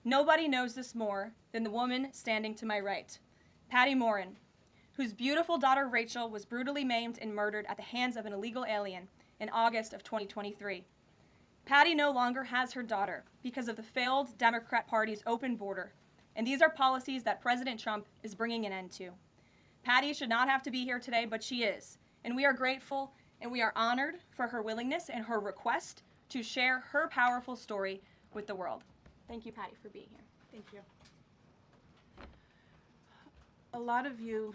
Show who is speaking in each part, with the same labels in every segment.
Speaker 1: Nobody knows this more than the woman standing to my right, Patty Morin, whose beautiful daughter Rachel was brutally maimed and murdered at the hands of an illegal alien in August of 2023. Patty no longer has her daughter because of the failed Democrat Party's open border, and these are policies that President Trump is bringing an end to. Patty should not have to be here today, but she is, and we are grateful and we are honored for her willingness and her request to share her powerful story with the world. Thank you, Patty, for being here.
Speaker 2: Thank you. A lot of you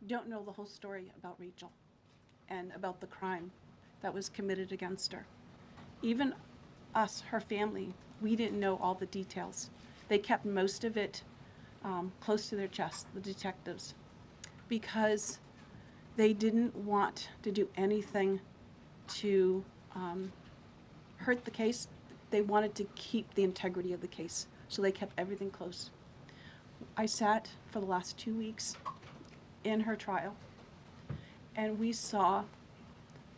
Speaker 2: don't know the whole story about Rachel and about the crime that was committed against her. Even us, her family, we didn't know all the details. They kept most of it close to their chest, the detectives, because they didn't want to do anything to hurt the case. They wanted to keep the integrity of the case, so they kept everything close. I sat for the last 2 weeks in her trial, and we saw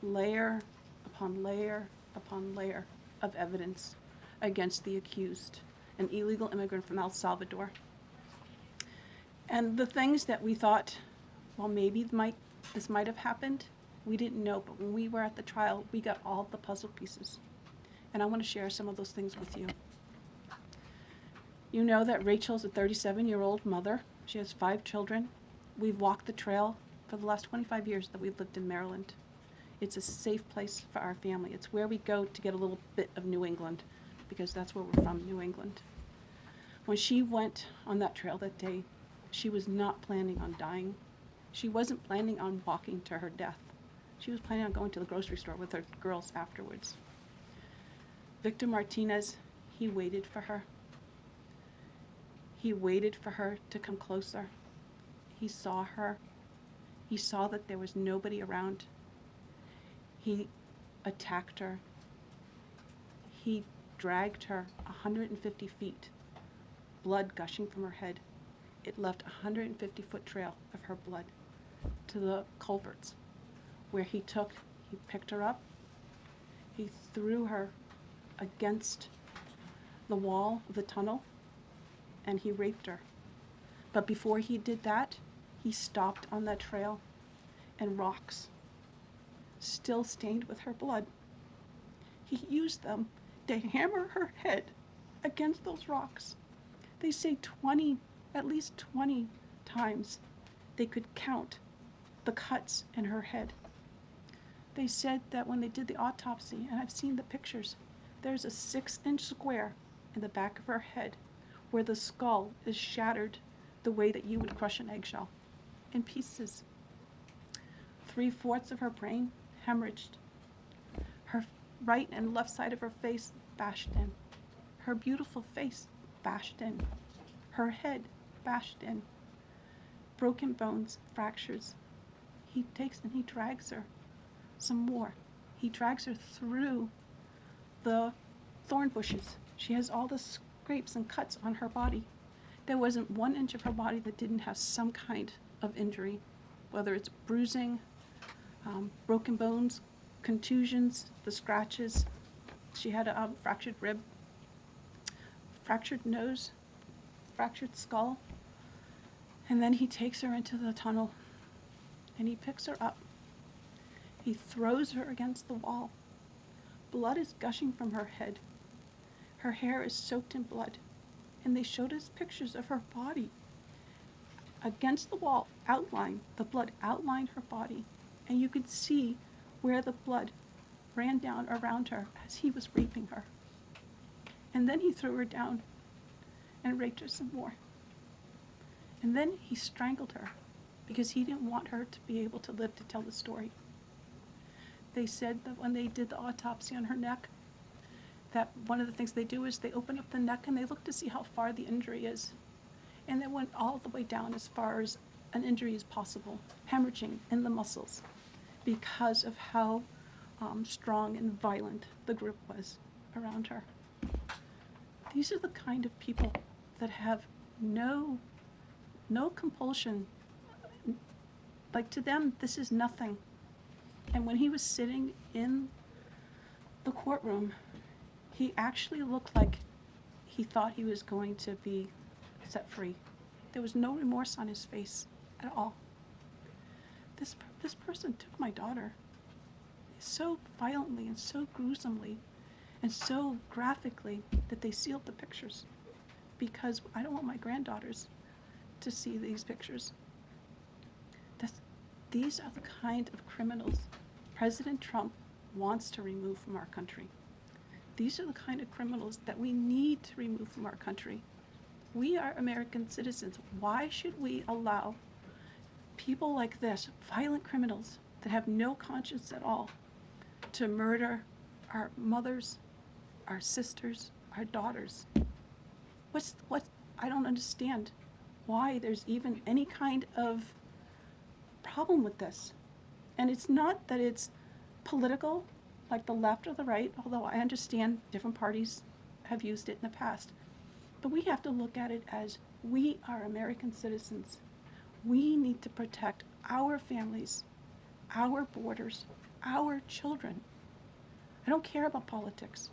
Speaker 2: layer upon layer upon layer of evidence against the accused, an illegal immigrant from El Salvador. And the things that we thought, well, maybe this might have happened, we didn't know, but when we were at the trial, we got all the puzzle pieces. And I want to share some of those things with you. You know that Rachel's a 37-year-old mother. She has 5 children. We've walked the trail for the last 25 years that we've lived in Maryland. It's a safe place for our family. It's where we go to get a little bit of New England, because that's where we're from, New England. When she went on that trail that day, she was not planning on dying. She wasn't planning on walking to her death. She was planning on going to the grocery store with her girls afterwards. Victor Martinez, he waited for her. He waited for her to come closer. He saw her. He saw that there was nobody around. He attacked her. He dragged her 150 feet, blood gushing from her head. It left a 150-foot trail of her blood to the culverts, where he picked her up, he threw her against the wall of the tunnel, and he raped her. But before he did that, he stopped on that trail, and rocks, still stained with her blood, he used them to hammer her head against those rocks. They say at least 20 times they could count the cuts in her head. They said that when they did the autopsy, and I've seen the pictures, there's a 6-inch square in the back of her head where the skull is shattered the way that you would crush an eggshell in pieces. 3/4 of her brain hemorrhaged. Her right and left side of her face bashed in. Her beautiful face bashed in. Her head bashed in. Broken bones, fractures. He takes and he drags her some more. He drags her through the thorn bushes. She has all the scrapes and cuts on her body. There wasn't 1 inch of her body that didn't have some kind of injury, whether it's bruising, broken bones, contusions, the scratches. She had a fractured rib, fractured nose, fractured skull. And then he takes her into the tunnel and he picks her up. He throws her against the wall. Blood is gushing from her head. Her hair is soaked in blood. And they showed us pictures of her body against the wall, the blood outlined her body. And you could see where the blood ran down around her as he was raping her. And then he threw her down and raped her some more. And then he strangled her because he didn't want her to be able to live to tell the story. They said that when they did the autopsy on her neck, that one of the things they do is they open up the neck and they look to see how far the injury is. And they went all the way down as far as an injury is possible, hemorrhaging in the muscles, because of how strong and violent the group was around her. These are the kind of people that have no compulsion. Like, to them, this is nothing. And when he was sitting in the courtroom, he actually looked like he thought he was going to be set free. There was no remorse on his face at all. This person took my daughter so violently and so gruesomely and so graphically that they sealed the pictures, because I don't want my granddaughters to see these pictures. These are the kind of criminals President Trump wants to remove from our country. These are the kind of criminals that we need to remove from our country. We are American citizens. Why should we allow people like this, violent criminals that have no conscience at all, to murder our mothers, our sisters, our daughters? I don't understand why there's even any kind of problem with this. And it's not that it's political, like the left or the right, although I understand different parties have used it in the past. But we have to look at it as we are American citizens. We need to protect our families, our borders, our children. I don't care about politics.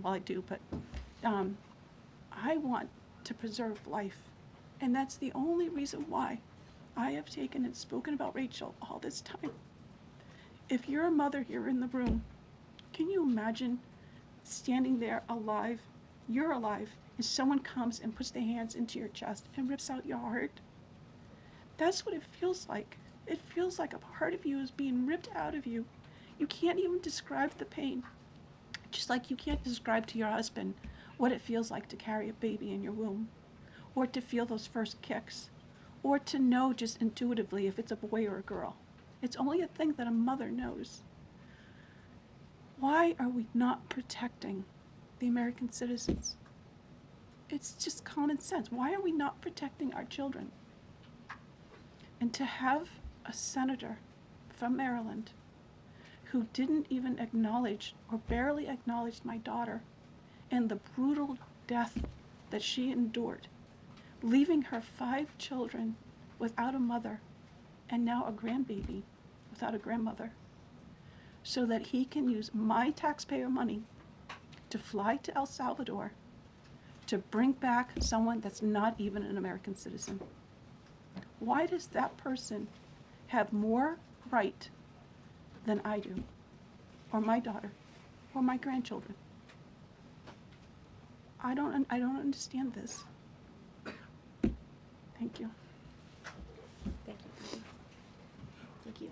Speaker 2: Well, I do, but I want to preserve life. And that's the only reason why I have taken and spoken about Rachel all this time. If you're a mother here in the room, can you imagine standing there alive, you're alive, and someone comes and puts their hands into your chest and rips out your heart? That's what it feels like. It feels like a part of you is being ripped out of you. You can't even describe the pain. Just like you can't describe to your husband what it feels like to carry a baby in your womb, or to feel those first kicks, or to know just intuitively if it's a boy or a girl. It's only a thing that a mother knows. Why are we not protecting the American citizens? It's just common sense. Why are we not protecting our children? And to have a senator from Maryland who didn't even acknowledge or barely acknowledged my daughter and the brutal death that she endured, leaving her 5 children without a mother and now a grandbaby without a grandmother, so that he can use my taxpayer money to fly to El Salvador to bring back someone that's not even an American citizen. Why does that person have more right than I do, or my daughter, or my grandchildren? I don't understand this. Thank you.
Speaker 1: Thank you.
Speaker 2: Thank you.